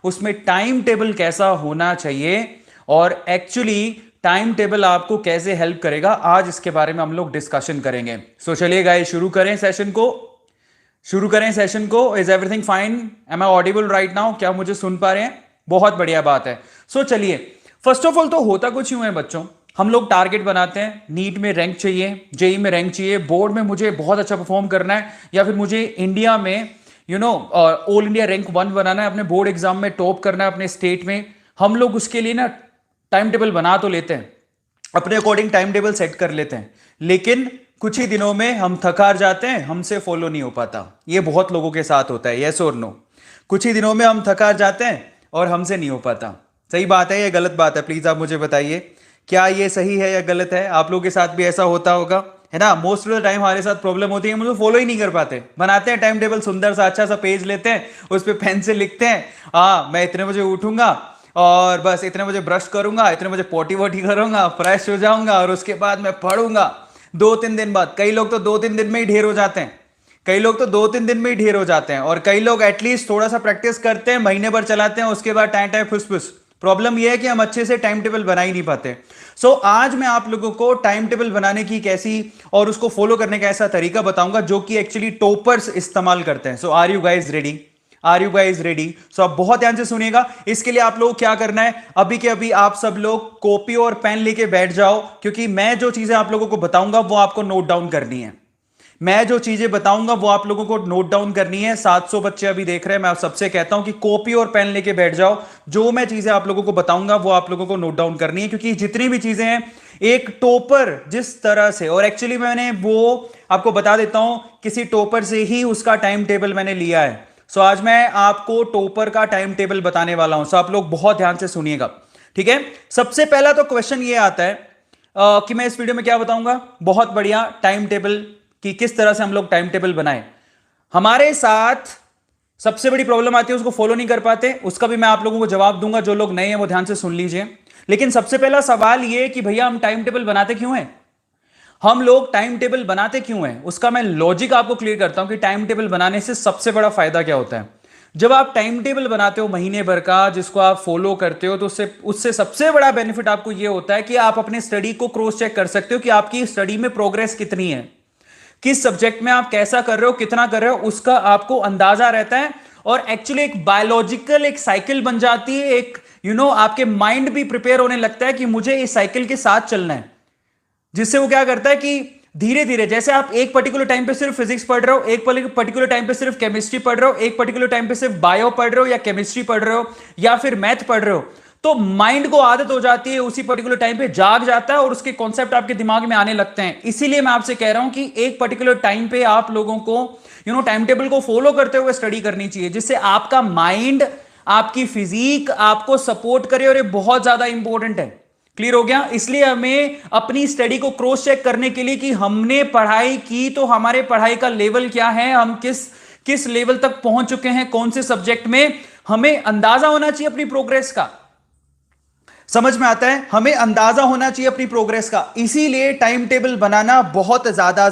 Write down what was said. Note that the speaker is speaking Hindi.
उसमें टाइम टेबल कैसा होना चाहिए और एक्चुअली टाइम टेबल आपको कैसे हेल्प करेगा, आज इसके बारे में हम लोग डिस्कशन करेंगे। सो चलिए गाइस, शुरू करें सेशन को। Is everything fine? Am I audible right now? क्या मुझे सुन पा रहे हैं? बहुत बढ़िया बात है। सो चलिए, फर्स्ट ऑफ ऑल तो होता कुछ यूं है बच्चों, हम लोग टारगेट बनाते हैं, नीट में रैंक चाहिए, जेई में रैंक चाहिए, बोर्ड में मुझे बहुत अच्छा परफॉर्म करना है, या फिर मुझे इंडिया में ऑल इंडिया रैंक 1 बनाना है, अपने बोर्ड एग्जाम में टॉप करना है अपने स्टेट में। हम लोग उसके लिए ना टाइम टेबल बना तो लेते हैं, अपने अकॉर्डिंग टाइम टेबल सेट कर लेते हैं, लेकिन कुछ ही दिनों में हम थक हार जाते हैं, हमसे फॉलो नहीं हो पाता। ये बहुत लोगों के साथ होता है, यस और नो? कुछ ही दिनों में हम थक हार जाते हैं और हमसे नहीं हो पाता। सही बात है या गलत बात है? प्लीज आप मुझे बताइए, क्या ये सही है या गलत है? आप लोगों के साथ भी ऐसा होता होगा, है ना? मोस्ट ऑफ द टाइम हमारे साथ प्रॉब्लम होती है, हम उसको फॉलो ही नहीं कर पाते। बनाते हैं टाइम टेबल, सुंदर सा अच्छा सा पेज लेते हैं, उस पर पेन से लिखते हैं, हाँ मैं इतने बजे उठूंगा और बस इतने बजे ब्रश करूंगा, इतने बजे पोटी वोटी करूंगा, फ्रेश हो जाऊंगा और उसके बाद मैं पढ़ूंगा। 2-3 दिन बाद, कई लोग तो 2-3 दिन में ही ढेर हो जाते हैं, कई लोग तो 2-3 दिन में ही ढेर हो जाते हैं, और कई लोग एटलीस्ट थोड़ा सा प्रैक्टिस करते हैं, महीने भर चलाते हैं, उसके बाद टाइम टाइम फुस फुस। प्रॉब्लम यह है कि हम अच्छे से टाइम टेबल बना ही नहीं पाते। सो आज मैं आप लोगों को टाइम टेबल बनाने की कैसी और उसको फॉलो करने का ऐसा तरीका बताऊंगा जो कि एक्चुअली टॉपर्स इस्तेमाल करते हैं। So are you guys ready? Are you guys ready? So आप बहुत ध्यान से सुनिएगा। इसके लिए आप लोग क्या करना है, अभी के अभी आप सब लोग कॉपी और पेन लेके बैठ जाओ, क्योंकि मैं जो चीजें आप लोगों को बताऊंगा वो आपको नोट डाउन करनी है। मैं जो चीजें बताऊंगा वो आप लोगों को नोट डाउन करनी है। 700 बच्चे अभी देख रहे हैं, मैं आप सबसे कहता हूं कि कॉपी और पेन लेके बैठ जाओ। जो मैं चीजें आप लोगों को बताऊंगा वो आप लोगों को नोट डाउन करनी है, क्योंकि जितनी भी चीजें हैं, एक टॉपर जिस तरह से, और एक्चुअली मैंने वो आपको बता देता हूं, किसी टॉपर से ही उसका टाइम टेबल मैंने लिया है। सो आज मैं आपको टॉपर का टाइम टेबल बताने वाला हूं। सो आप लोग बहुत ध्यान से सुनिएगा, ठीक है? सबसे पहला तो क्वेश्चन ये आता है कि मैं इस वीडियो में क्या बताऊंगा। बहुत बढ़िया, टाइम टेबल कि किस तरह से हम लोग टाइम टेबल बनाएं। हमारे साथ सबसे बड़ी प्रॉब्लम आती है, उसको फॉलो नहीं कर पाते। उसका भी मैं आप लोगों को जवाब दूंगा, जो लोग नए हैं वो ध्यान से सुन लीजिए। लेकिन सबसे पहला सवाल ये कि भैया हम टाइम टेबल बनाते क्यों हैं? हम लोग टाइम टेबल बनाते क्यों हैं, उसका मैं लॉजिक आपको क्लियर करता हूं कि टाइम टेबल बनाने से सबसे बड़ा फायदा क्या होता है। जब आप टाइम टेबल बनाते हो महीने भर का, जिसको आप फॉलो करते हो, तो उससे सबसे बड़ा बेनिफिट आपको यह होता है कि आप अपने स्टडी को क्रॉस चेक कर सकते हो कि आपकी स्टडी में प्रोग्रेस कितनी है, किस सब्जेक्ट में आप कैसा कर रहे हो, कितना कर रहे हो, उसका आपको अंदाजा रहता है। और एक्चुअली एक बायोलॉजिकल एक साइकिल बन जाती है, एक आपके माइंड भी प्रिपेयर होने लगता है कि मुझे इस साइकिल के साथ चलना है, जिससे वो क्या करता है कि धीरे धीरे, जैसे आप एक पर्टिकुलर टाइम पे सिर्फ फिजिक्स पढ़ रहे हो, एक पर्टिकुलर टाइम पे सिर्फ केमिस्ट्री पढ़ रहे हो, एक पर्टिकुलर टाइम पे सिर्फ बायो पढ़ रहे हो या केमिस्ट्री पढ़ रहे हो या फिर मैथ पढ़ रहे हो, तो माइंड को आदत हो जाती है, उसी पर्टिकुलर टाइम पे जाग जाता है और उसके कॉन्सेप्ट आपके दिमाग में आने लगते हैं। इसीलिए मैं आपसे कह रहा हूं कि एक पर्टिकुलर टाइम पे आप लोगों को टाइम टेबल को फॉलो करते हुए स्टडी करनी चाहिए, जिससे आपका माइंड, आपकी फिजिक आपको सपोर्ट करे, और ये बहुत ज्यादा इंपॉर्टेंट है। क्लियर हो गया? इसलिए हमें अपनी स्टडी को क्रॉस चेक करने के लिए कि हमने पढ़ाई की तो हमारे पढ़ाई का लेवल क्या है, हम किस लेवल तक पहुंच चुके हैं, कौन से सब्जेक्ट में, हमें अंदाजा होना चाहिए अपनी प्रोग्रेस का। समझ में आता है? हमें अंदाजा होना चाहिए अपनी प्रोग्रेस का। इसीलिए टाइम टेबल बनाना बहुत ज्यादा